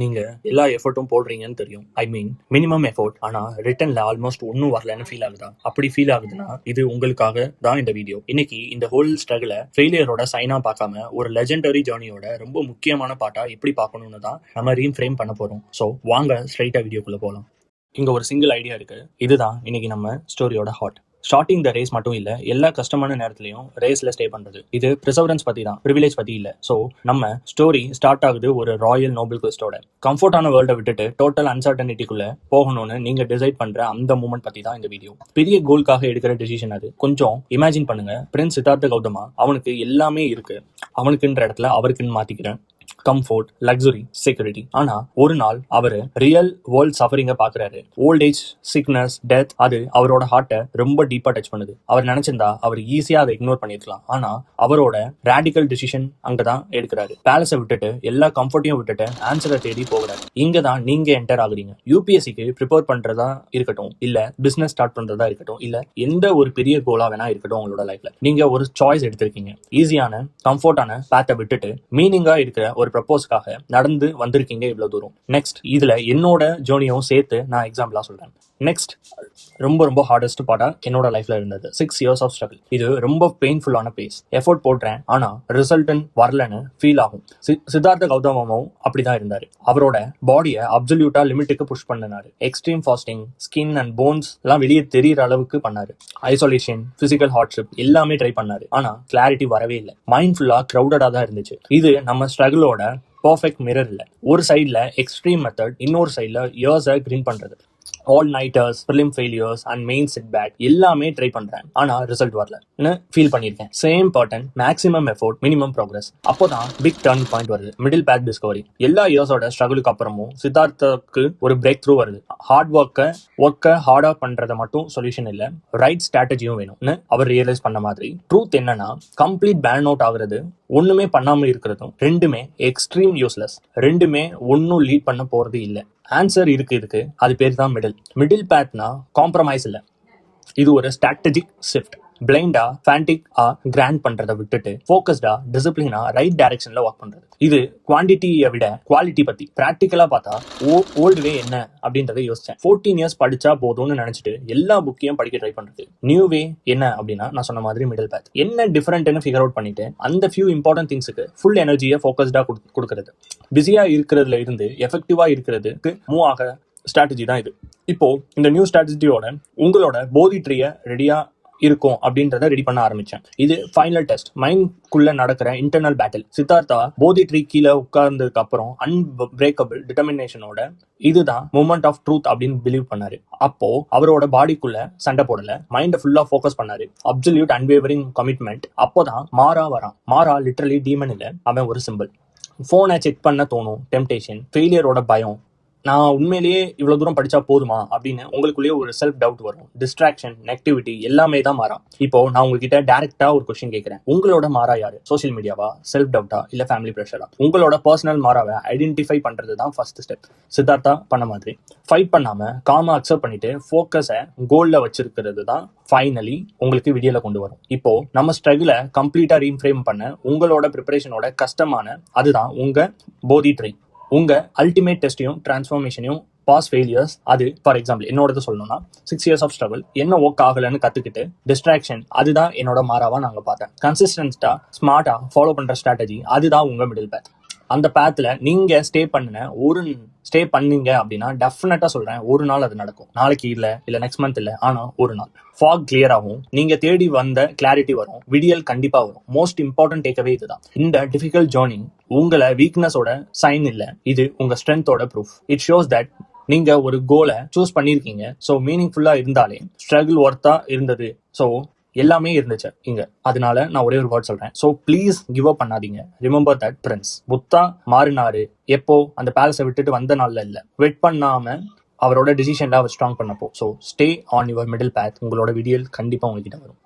நீங்க எல்லா எஃபர்ட்டும் போடுறீங்கன்னு தெரியும். ஐ மீன் மினிமம் எஃபோர்ட். ஆனா ரிட்டன்ல ஆல்மோஸ்ட் ஒன்னும் வரலன்னு ஃபீல் ஆகுதா? அப்படி ஃபீல் ஆகுதுன்னா இது உங்களுக்காக தான் இந்த வீடியோ. இன்னைக்கு இந்த ஹோல் ஸ்ட்ரகிள ஃபெயிலியரோட சைனா பார்க்காம ஒரு லெஜெண்டரி ஜேர்னியோட ரொம்ப முக்கியமான பாட்டா எப்படி பார்க்கணும்னு தான் நம்ம ரீஃப்ரேம் பண்ண போறோம். ஸோ வாங்க ஸ்ட்ரைட்டா வீடியோக்குள்ள போகலாம். இங்க ஒரு சிங்கிள் ஐடியா இருக்கு. இதுதான் இன்னைக்கு நம்ம ஸ்டோரியோட ஹார்ட். ஸ்டார்டிங் த ரேஸ் மட்டும் இல்ல, எல்லா கஷ்டமான நேரத்திலையும் ரேஸ்ல ஸ்டே பண்றது. இது ப்ரிசர்வரன்ஸ் பத்தி தான், ப்ரிவிலேஜ் பத்தி இல்ல. சோ நம்ம ஸ்டோரி ஸ்டார்ட் ஆகுது ஒரு ராயல் நோபல் குவெஸ்டோட. கம்ஃபர்டான வேர்ல்டை விட்டுட்டு டோட்டல் அன்சர்டனிட்டிக்குள்ள போகணும்னு நீங்க டிசைட் பண்ற அந்த மூமெண்ட் பத்தி தான் இந்த வீடியோ. பெரிய கோல்காக எடுக்கிற டிசிஷன் அது. கொஞ்சம் இமேஜின் பண்ணுங்க, பிரின்ஸ் சித்தார்த்த கௌதமா அவனுக்கு எல்லாமே இருக்கு. அவனுக்குன்ற இடத்துல அவருக்குன்னு மாத்திக்கிறேன். Comfort, luxury, security. ஆனா ஒரு நாள் அவரு ரியல் வேர்ல்ட் சஃபரிங்க பாக்குறாரு. Old age, sickness, death. அது அவரோட ஹார்ட்டை ரொம்ப டீப்பா டச் பண்ணுது. அவர் நினைச்சிருந்தா அவர் ஈஸியா அதை இக்னோர் பண்ணிருக்கலாம். ஆனா அவரோட ரேடிக்கல் டிசிஷன் அங்கதான் எடுக்கிறாரு. பேலஸை விட்டுட்டு எல்லா கம்ஃபர்ட்டையும் விட்டுட்டு ஆன்சரை தேடி போகிறாரு. இங்கதான் நீங்க என்டர் ஆகுறீங்க. யூபிஎஸ்சிக்கு ப்ரிப்பேர் பண்றதா இருக்கட்டும், இல்ல பிசினஸ் ஸ்டார்ட் பண்றதா இருக்கட்டும், இல்ல எந்த ஒரு பெரிய கோலா வேணா இருக்கட்டும், உங்களோட லைஃப்ல நீங்க ஒரு சாய்ஸ் எடுத்திருக்கீங்க. ஈஸியான கம்ஃபர்டான பேத்தை விட்டுட்டு மீனிங்கா இருக்கிற ஒரு ப்ரப்போஸ்க்காக நடந்து வந்திருக்கீங்க இவ்வளவு தூரம். நெக்ஸ்ட் இதுல என்னோட ஜேர்னியும் சேர்த்து நான் எக்ஸாம்பிளா சொல்றேன். நெக்ஸ்ட் ரொம்ப ரொம்ப ஹார்டஸ்ட் பார்ட்டா என்னோட லைஃப்ல இருந்தது 6 years ஆஃப் ஸ்ட்ரகிள். இது ரொம்ப பெயின்ஃபுல்லான பேஸ். எஃபோர்ட் போடுறேன், ஆனா ரிசல்ட் வரலன்னு ஃபீல் ஆகும். சித்தார்த்த கௌதமும் அப்படிதான் இருந்தாரு. அவரோட பாடியை அப்சல்யூட்டா லிமிட்டுக்கு புஷ் பண்ணினாரு. Extreme fasting, skin and bones எல்லாம் வெளியே தெரியற அளவுக்கு பண்ணாரு. ஐசோலேஷன், பிசிக்கல் ஹார்ட்ஷிப் எல்லாமே ட்ரை பண்ணாரு. ஆனா கிளாரிட்டி வரவே இல்லை. மைண்ட் ஃபுல்லா கிரௌடடா தான் இருந்துச்சு. இது நம்ம ஸ்ட்ரகிளோட பர்ஃபெக்ட் மிரர் இல்ல. ஒரு சைட்ல எக்ஸ்ட்ரீம் மெத்தட், இன்னொரு சைட்ல இயர்ஸை கிரீன் பண்றது. All nighters, prelim failures and main setback எல்லாமே ட்ரை பண்றேன். ஆனா ரிசல்ட் வரலன்னு ஃபீல் பண்ணிருக்கேன். Same pattern, maximum effort, minimum progress. அப்போதான் பிக் டர்ன் பாயிண்ட் வருது. Middle path discovery. எல்லா இயர்ஸோட ஸ்ட்ரகிளுக்கு அப்புறமும் சித்தார்த்துக்கு ஒரு பிரேக் த்ரூ வருது. ஹார்ட் ஒர்க்கை ஹார்டா பண்றத மட்டும் சொல்யூஷன் இல்ல, ரைட் ஸ்ட்ராட்டஜியும் வேணும்னு அவர் ரியலைஸ் பண்ண மாதிரி. ட்ரூத் என்னன்னா, கம்ப்ளீட் பேன் அவுட் ஆகுறது ஒண்ணுமே பண்ணாம இருக்கிறதும் ரெண்டுமே எக்ஸ்ட்ரீம் யூஸ்லெஸ். ரெண்டுமே ஒன்னும் லீட் பண்ண போறது இல்ல. ஆன்சர் இருக்கு. அது பேர் தான் மிடில் பேத்னா காம்ப்ரமைஸ் இல்ல. இது ஒரு ஸ்ட்ராட்டஜிக் ஷிஃப்ட். பிளைண்டா, ஃபேண்டிக்கா கிராண்ட் பண்றதை விட்டுட்டு ஃபோக்கஸ்டா, டிசிப்ளினா ரைட் டைரக்ஷன்ல ஒர்க் பண்றது. இது குவான்டிட்டியை விட குவாலிட்டி பத்தி. பிராக்டிக்கலா பார்த்தா ஓல்டு வே என்ன அப்படின்றத யோசிச்சேன். 14 years படிச்சா போதும்னு நினைச்சிட்டு எல்லா புக்கையும் படிக்க ட்ரை பண்றது. நியூ வே என்ன அப்படின்னா, நான் சொன்ன மாதிரி மிடில் பேத். என்ன டிஃபரெண்ட்னு ஃபிகர் அவுட் பண்ணிட்டு அந்த ஃபியூ இம்பார்ட்டன்ட் திங்ஸுக்கு ஃபுல் எனர்ஜியை ஃபோக்கஸ்டா கொடுக்கறது. பிஸியா இருக்கிறதுல இருந்து எஃபெக்டிவா இருக்கிறதுக்கு மூவ் ஆக ஸ்ட்ராட்டஜி தான் இது. இப்போ இந்த நியூ ஸ்ட்ராட்டஜியோட உங்களோட போதி ட்ரீயை ரெடியா இருக்கும் அப்படின்றத ரெடி பண்ண ஆரம்பிச்சேன். இது ஃபைனல் டெஸ்ட், மைண்ட்குள்ள நடக்கிற இன்டர்னல் பேட்டில். சித்தார்த்தா போதி ட்ரீ கீழே உட்கார்ந்ததுக்கு அப்புறம் அன்பிரேக்கபிள் டிட்டர்மினேஷனோட இதுதான் மூமெண்ட் ஆஃப் ட்ரூத் அப்படின்னு பிலீவ் பண்ணாரு. அப்போ அவரோட பாடிக்குள்ள சண்டை போடல, மைண்ட் ஃபுல்லா ஃபோக்கஸ் பண்ணாரு. Absolute unwavering commitment. அப்போதான் மாறா வரான். மாறா லிட்டரலி டீமன் இல்ல, அவன் ஒரு சிம்பிள். போனை செக் பண்ண தோணும், டெம்டேஷன், ஃபெயிலியரோட பயம். நான் உண்மையிலேயே இவ்வளவு தூரம் படிச்சா போதுமா அப்படின்னு உங்களுக்குள்ளேயே ஒரு செல்ஃப் டவுட் வரும். டிஸ்ட்ராக்ஷன், நெகட்டிவிட்டி எல்லாமே தான் மாறா. இப்போ நான் உங்ககிட்ட டைரக்டா ஒரு கொஸ்டின் கேட்கிறேன். உங்களோட மாறா யாரு? சோசியல் மீடியாவா, செல்ஃப் டவுட்டா, இல்ல ஃபேமிலி ப்ரெஷரா? உங்களோட பர்சனல் மாறாவை ஐடென்டிஃபை பண்றது தான் ஃபர்ஸ்ட் ஸ்டெப். சித்தார்த்தா பண்ண மாதிரி ஃபைட் பண்ணாம காமா அக்செப்ட் பண்ணிட்டு ஃபோக்கஸை கோல்ல வச்சிருக்கிறது தான் ஃபைனலி உங்களுக்கு வீடியோல கொண்டு வரும். இப்போ நம்ம ஸ்ட்ரகிள கம்ப்ளீட்டா ரீஃப்ரேம் பண்ண உங்களோட ப்ரிப்பரேஷனோட கஷ்டமான அதுதான் உங்க போதி ட்ரீ. உங்க அல்டிமேட் டெஸ்டையும் டிரான்ஸ்ஃபார்மேஷனையும் பாஸ் ஃபெயிலியர்ஸ். அது ஃபார் எக்ஸாம்பிள் என்னோடது சொல்லணும்னா 6 years ஆஃப் ஸ்ட்ரகிள். என்ன ஒர்க் ஆகலன்னு கத்துக்கிட்டு டிஸ்ட்ராக்ஷன், அதுதான் என்னோட மாறாவா நாங்க பார்த்தேன். கன்சிஸ்டன்டா ஸ்மார்ட்டா ஃபாலோ பண்ற ஸ்ட்ராட்டஜி, அதுதான் உங்க மிடில் பேத். அந்த பேத்ல நீங்க ஸ்டே பண்ணீங்க அப்படின்னா டெஃபினட்டா சொல்றேன், ஒரு நாள் அது நடக்கும். நாளைக்கு இல்ல நெக்ஸ்ட் மந்த் இல்ல, ஆனா ஒரு நாள் ஃபாக் கிளியர் ஆகும். நீங்க தேடி வந்த கிளாரிட்டி வரும். விடியல் கண்டிப்பா வரும். மோஸ்ட் இம்பார்ட்டன்ட் டேக்அவே இதுதான். இந்த டிஃபிகல்ட் ஜேர்னி உங்களை வீக்னஸோட சைன் இல்ல, இது உங்க ஸ்ட்ரென்த்தோட ப்ரூஃப். இட் ஷோஸ் தட் நீங்க ஒரு கோலை சூஸ் பண்ணிருக்கீங்க. ஸோ மீனிங்ஃபுல்லா இருந்தாலே ஸ்ட்ரகிள் ஒர்த்தா இருந்தது. ஸோ எல்லாமே இருந்துச்சு இங்க. அதனால நான் ஒரே ஒரு வேர்ட் சொல்றேன். ஸோ ப்ளீஸ் கிவ் அப் பண்ணாதீங்க. ரிமெம்பர் தட் பிரின்ஸ் புத்தா மாறினாரு எப்போ? அந்த பேலஸை விட்டுட்டு வந்த நாள்ல இல்ல, வெயிட் பண்ணாம அவரோட டிசிஷன்ல அவர் ஸ்ட்ராங் பண்ணப்போ. So stay on your middle path. உங்களோட வீடியோ கண்டிப்பா உங்ககிட்ட வரும்.